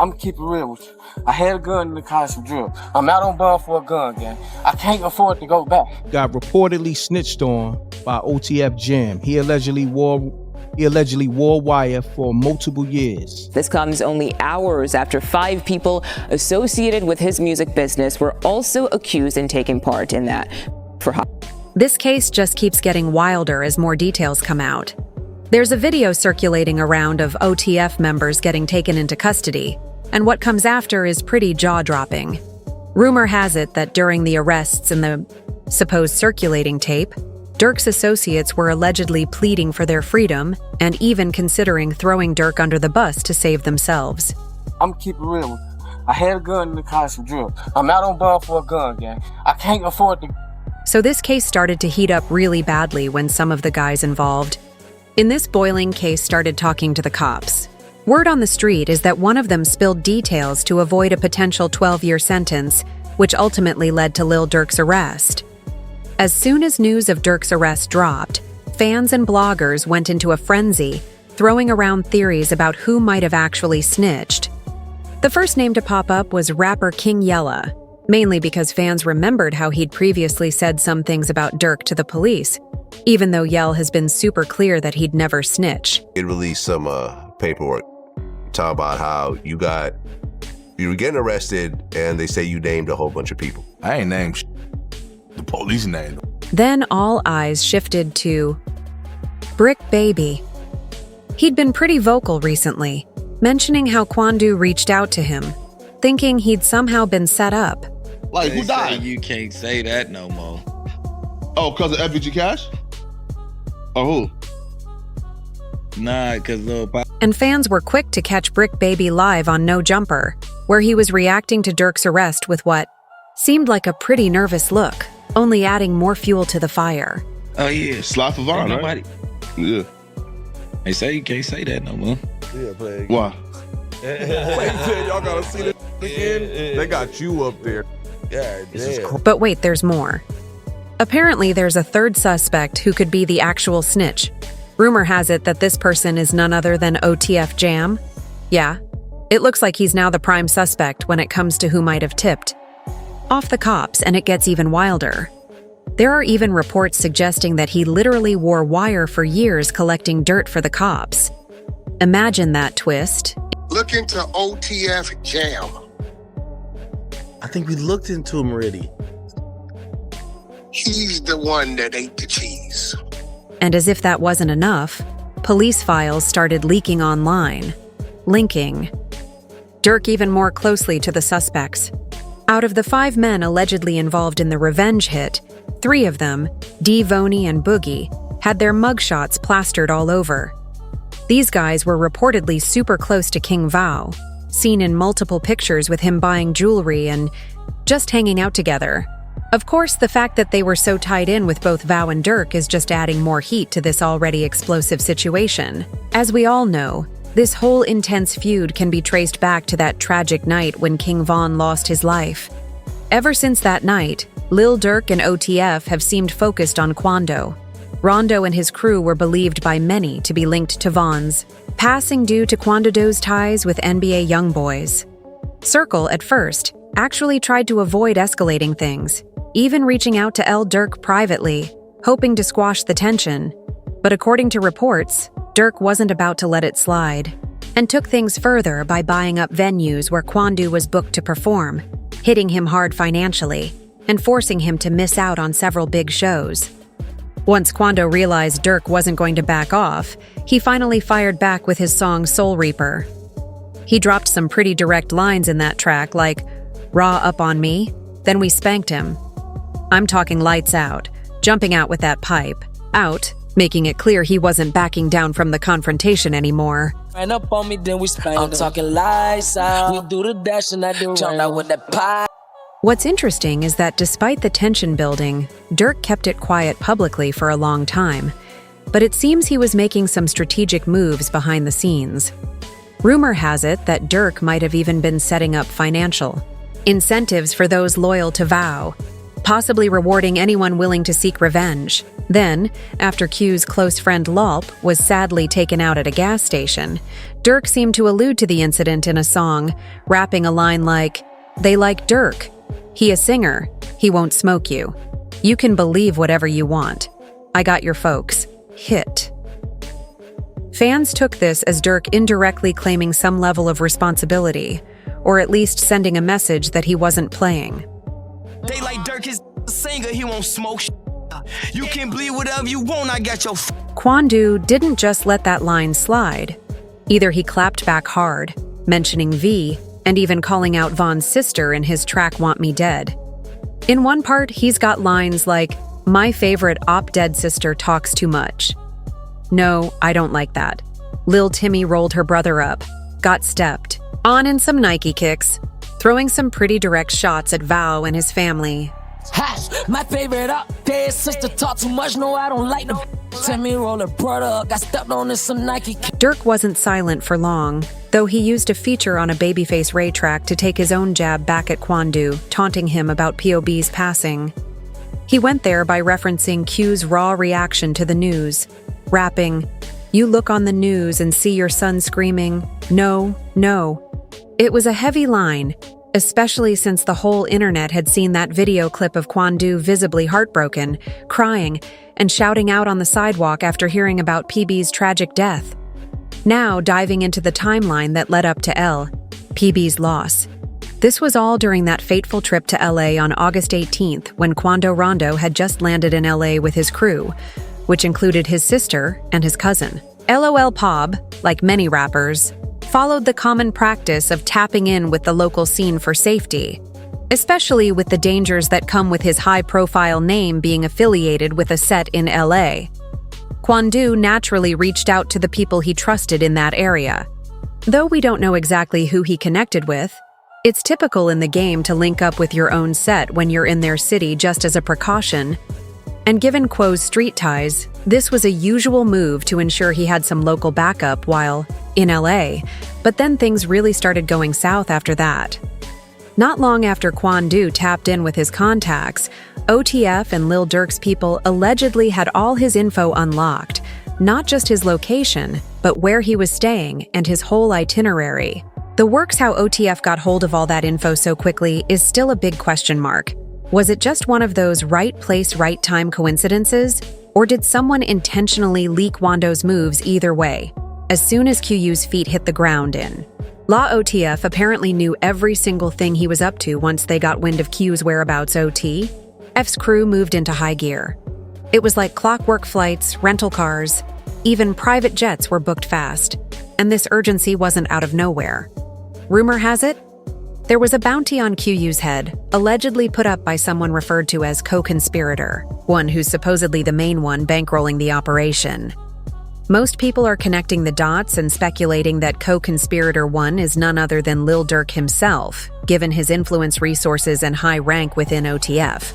I'm gonna keep it real with you. I had a gun in the car for drill. I'm out on bond for a gun, gang. I can't afford to go back. Got reportedly snitched on by OTF Jam. He allegedly wore wire for multiple years. This comes only hours after 5 people associated with his music business were also accused and taking part in that. This case just keeps getting wilder as more details come out. There's a video circulating around of OTF members getting taken into custody, and what comes after is pretty jaw-dropping. Rumor has it that during the arrests and the supposed circulating tape, Durk's associates were allegedly pleading for their freedom and even considering throwing Durk under the bus to save themselves. I'm gonna keep it real with you. I had a gun in the car for drill. I'm out on bond for a gun, gang. I can't afford to. So this case started to heat up really badly when some of the guys involved in this boiling case started talking to the cops. Word on the street is that one of them spilled details to avoid a potential 12-year sentence, which ultimately led to Lil Durk's arrest. As soon as news of Durk's arrest dropped, fans and bloggers went into a frenzy, throwing around theories about who might have actually snitched. The first name to pop up was rapper King Yella, mainly because fans remembered how he'd previously said some things about Durk to the police, even though Yell has been super clear that he'd never snitch. It released some paperwork talking about how you were getting arrested and they say you named a whole bunch of people. I ain't named shit. The police named them. Then all eyes shifted to Brick Baby. He'd been pretty vocal recently, mentioning how Quando reached out to him, thinking he'd somehow been set up. Like, who died? You can't say that no more. Oh, because of FBG Cash? Or who? Nah, because Lil Pop. And fans were quick to catch Brick Baby live on No Jumper, where he was reacting to Durk's arrest with what seemed like a pretty nervous look, only adding more fuel to the fire. Oh, yeah. Sly for Vaughn, right? Yeah. They say you can't say that no more. Yeah, play again. Why? Y'all gotta see this again? They got you up there. Yeah, But wait, there's more. Apparently, there's a third suspect who could be the actual snitch. Rumor has it that this person is none other than OTF Jam. Yeah, it looks like he's now the prime suspect when it comes to who might have tipped off the cops, and it gets even wilder. There are even reports suggesting that he literally wore wire for years collecting dirt for the cops. Imagine that twist. Look into OTF Jam. I think we looked into him already. He's the one that ate the cheese. And as if that wasn't enough, police files started leaking online, linking Durk even more closely to the suspects. Out of the 5 men allegedly involved in the revenge hit, 3 of them, D-Voney and Boogie, had their mugshots plastered all over. These guys were reportedly super close to King Vo, seen in multiple pictures with him buying jewelry and just hanging out together. Of course, the fact that they were so tied in with both Vo and Durk is just adding more heat to this already explosive situation. As we all know, this whole intense feud can be traced back to that tragic night when King Von lost his life. Ever since that night, Lil Durk and OTF have seemed focused on Quando. Rondo and his crew were believed by many to be linked to Von's passing due to Quando's ties with NBA YoungBoys. Circle, at first, actually tried to avoid escalating things, even reaching out to Lil Durk privately, hoping to squash the tension. But according to reports, Durk wasn't about to let it slide, and took things further by buying up venues where Quando was booked to perform, hitting him hard financially, and forcing him to miss out on several big shows. Once Quando realized Durk wasn't going to back off, he finally fired back with his song Soul Reaper. He dropped some pretty direct lines in that track like, "Raw up on me," then we spanked him. I'm talking lights out, jumping out with that pipe. Out, making it clear he wasn't backing down from the confrontation anymore. Ran up on me, then we spanked him. I'm talking lights out. We do the dash and I do jump out with that pipe. What's interesting is that despite the tension building, Durk kept it quiet publicly for a long time, but it seems he was making some strategic moves behind the scenes. Rumor has it that Durk might have even been setting up financial incentives for those loyal to Vo. possibly rewarding anyone willing to seek revenge. Then, after Q's close friend Lulp was sadly taken out at a gas station, Durk seemed to allude to the incident in a song, rapping a line like, "They like Durk. He a singer. He won't smoke you. You can believe whatever you want. I got your folks. Hit." Fans took this as Durk indirectly claiming some level of responsibility, or at least sending a message that he wasn't playing. They like Durk is a singer, he won't smoke sh**. You can bleed whatever you want, I got your Quando didn't just let that line slide. Either he clapped back hard, mentioning V, and even calling out Von's sister in his track Want Me Dead. In one part, he's got lines like, "My favorite op dead sister talks too much." No, I don't like that. Lil Timmy rolled her brother up, got stepped, on in some Nike kicks, throwing some pretty direct shots at Val and his family. Hash, my favorite up there, sister talk too much, no I don't like them. Tell me roll her brother up, got stepped on in some Nike. Durk wasn't silent for long, though he used a feature on a Babyface Ray track to take his own jab back at Quando, taunting him about POB's passing. He went there by referencing Q's raw reaction to the news, rapping, "You look on the news and see your son screaming, 'No, no.'" It was a heavy line, especially since the whole internet had seen that video clip of Quando visibly heartbroken, crying, and shouting out on the sidewalk after hearing about PB's tragic death. Now diving into the timeline that led up to PB's loss. This was all during that fateful trip to LA on August 18th when Quando Rondo had just landed in LA with his crew, which included his sister and his cousin. LOL Pob, like many rappers, followed the common practice of tapping in with the local scene for safety, especially with the dangers that come with his high-profile name being affiliated with a set in LA. Quando naturally reached out to the people he trusted in that area. Though we don't know exactly who he connected with, it's typical in the game to link up with your own set when you're in their city just as a precaution. And given Quo's street ties, this was a usual move to ensure he had some local backup while in LA, but then things really started going south after that. Not long after Quando tapped in with his contacts, OTF and Lil Durk's people allegedly had all his info unlocked, not just his location, but where he was staying and his whole itinerary. The works how OTF got hold of all that info so quickly is still a big question mark. Was it just one of those right place, right time coincidences? Or did someone intentionally leak Quando's moves either way, as soon as QU's feet hit the ground in? La OTF apparently knew every single thing he was up to once they got wind of Q's whereabouts. OTF's crew moved into high gear. It was like clockwork flights, rental cars, even private jets were booked fast, and this urgency wasn't out of nowhere. Rumor has it, there was a bounty on QU's head, allegedly put up by someone referred to as co-conspirator, one who's supposedly the main one bankrolling the operation. Most people are connecting the dots and speculating that co-conspirator one is none other than Lil Durk himself, given his influence, resources, and high rank within OTF.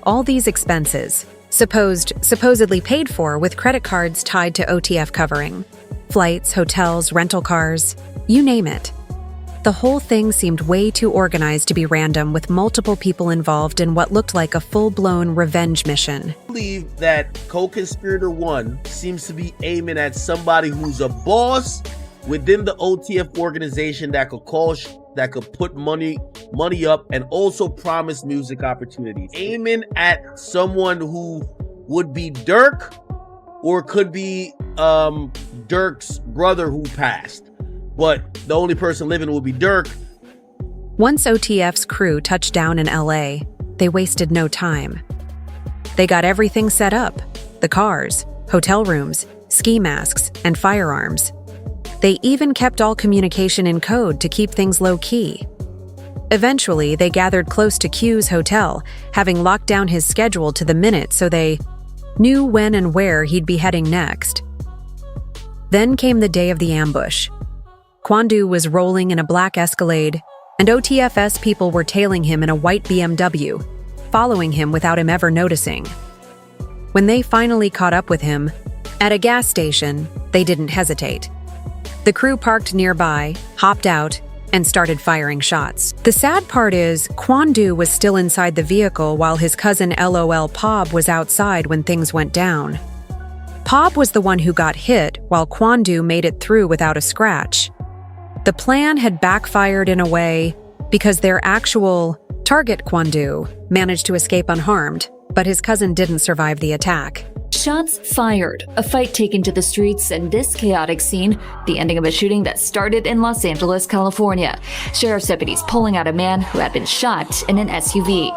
All these expenses, supposedly paid for with credit cards tied to OTF covering. Flights, hotels, rental cars, you name it. The whole thing seemed way too organized to be random, with multiple people involved in what looked like a full-blown revenge mission. I believe that co-conspirator one seems to be aiming at somebody who's a boss within the OTF organization that could that could put money up and also promise music opportunities. Aiming at someone who would be Durk or could be Durk's brother who passed. But the only person living would be Durk. Once OTF's crew touched down in LA, they wasted no time. They got everything set up: the cars, hotel rooms, ski masks, and firearms. They even kept all communication in code to keep things low-key. Eventually, they gathered close to Q's hotel, having locked down his schedule to the minute so they knew when and where he'd be heading next. Then came the day of the ambush. Quando was rolling in a black Escalade, and OTF's people were tailing him in a white BMW, following him without him ever noticing. When they finally caught up with him, at a gas station, they didn't hesitate. The crew parked nearby, hopped out, and started firing shots. The sad part is, Quando was still inside the vehicle while his cousin LOL Pob was outside when things went down. Pob was the one who got hit, while Quando made it through without a scratch. The plan had backfired in a way because their actual target, Quando, managed to escape unharmed, but his cousin didn't survive the attack. Shots fired, a fight taken to the streets, and this chaotic scene, the ending of a shooting that started in Los Angeles, California. Sheriff's deputies pulling out a man who had been shot in an SUV.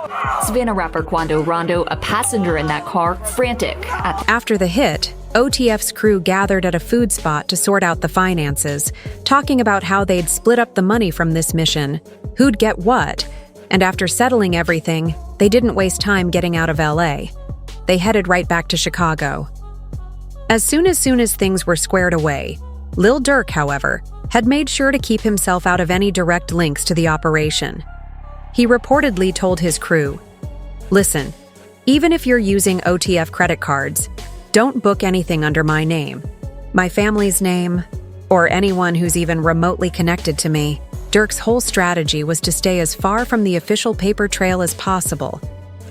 Savannah rapper Quando Rondo, a passenger in that car, frantic. After the hit, OTF's crew gathered at a food spot to sort out the finances, talking about how they'd split up the money from this mission, who'd get what, and after settling everything, they didn't waste time getting out of LA. They headed right back to Chicago. As soon as things were squared away, Lil Durk, however, had made sure to keep himself out of any direct links to the operation. He reportedly told his crew, "Listen, even if you're using OTF credit cards, don't book anything under my name, my family's name, or anyone who's even remotely connected to me." Durk's whole strategy was to stay as far from the official paper trail as possible.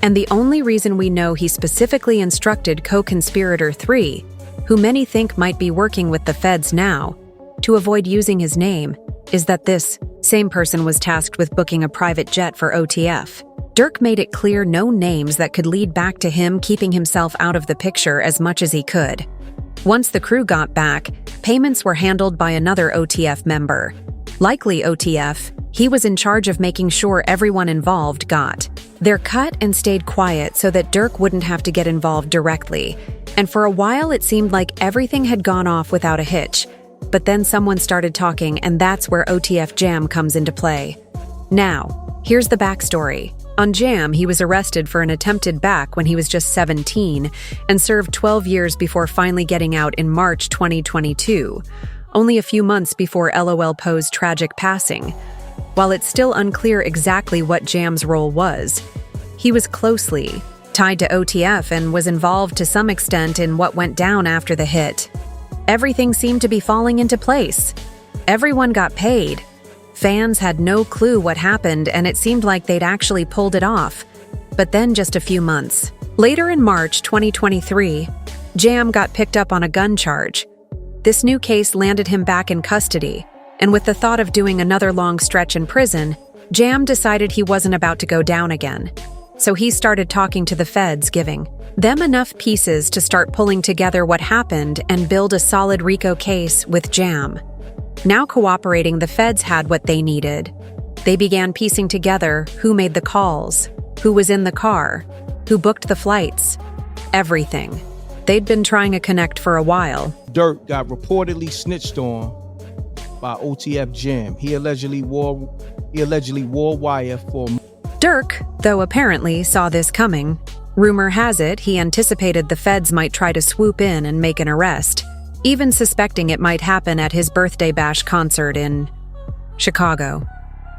And the only reason we know he specifically instructed co-conspirator 3, who many think might be working with the feds now, to avoid using his name, is that this same person was tasked with booking a private jet for OTF. Durk made it clear no names that could lead back to him keeping himself out of the picture as much as he could. Once the crew got back, payments were handled by another OTF member. Likely OTF, he was in charge of making sure everyone involved got their cut and stayed quiet so that Durk wouldn't have to get involved directly. And for a while it seemed like everything had gone off without a hitch. But then someone started talking, and that's where OTF Jam comes into play. Now, here's the backstory. On Jam, he was arrested for an attempted back when he was just 17 and served 12 years before finally getting out in March 2022, only a few months before LOL Poe's tragic passing. While it's still unclear exactly what Jam's role was, he was closely tied to OTF and was involved to some extent in what went down after the hit. Everything seemed to be falling into place. Everyone got paid. Fans had no clue what happened, and it seemed like they'd actually pulled it off. But then just a few months later, in March 2023, Jam got picked up on a gun charge. This new case landed him back in custody, and with the thought of doing another long stretch in prison, Jam decided he wasn't about to go down again. So he started talking to the feds, giving them enough pieces to start pulling together what happened and build a solid RICO case with Jam. Now cooperating, the feds had what they needed. They began piecing together who made the calls, who was in the car, who booked the flights, everything. They'd been trying to connect for a while. Durk got reportedly snitched on by OTF Jam. He allegedly wore wire for... Durk, though, apparently saw this coming. Rumor has it he anticipated the feds might try to swoop in and make an arrest, even suspecting it might happen at his birthday bash concert in Chicago.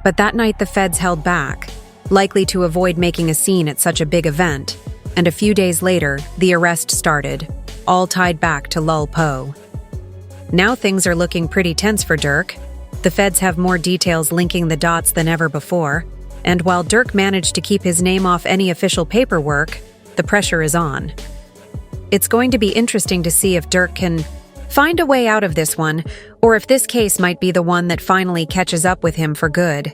But that night the feds held back, likely to avoid making a scene at such a big event, and a few days later, the arrest started, all tied back to Lil Poe. Now things are looking pretty tense for Durk. The feds have more details linking the dots than ever before, and while Durk managed to keep his name off any official paperwork, the pressure is on. It's going to be interesting to see if Durk can find a way out of this one, or if this case might be the one that finally catches up with him for good.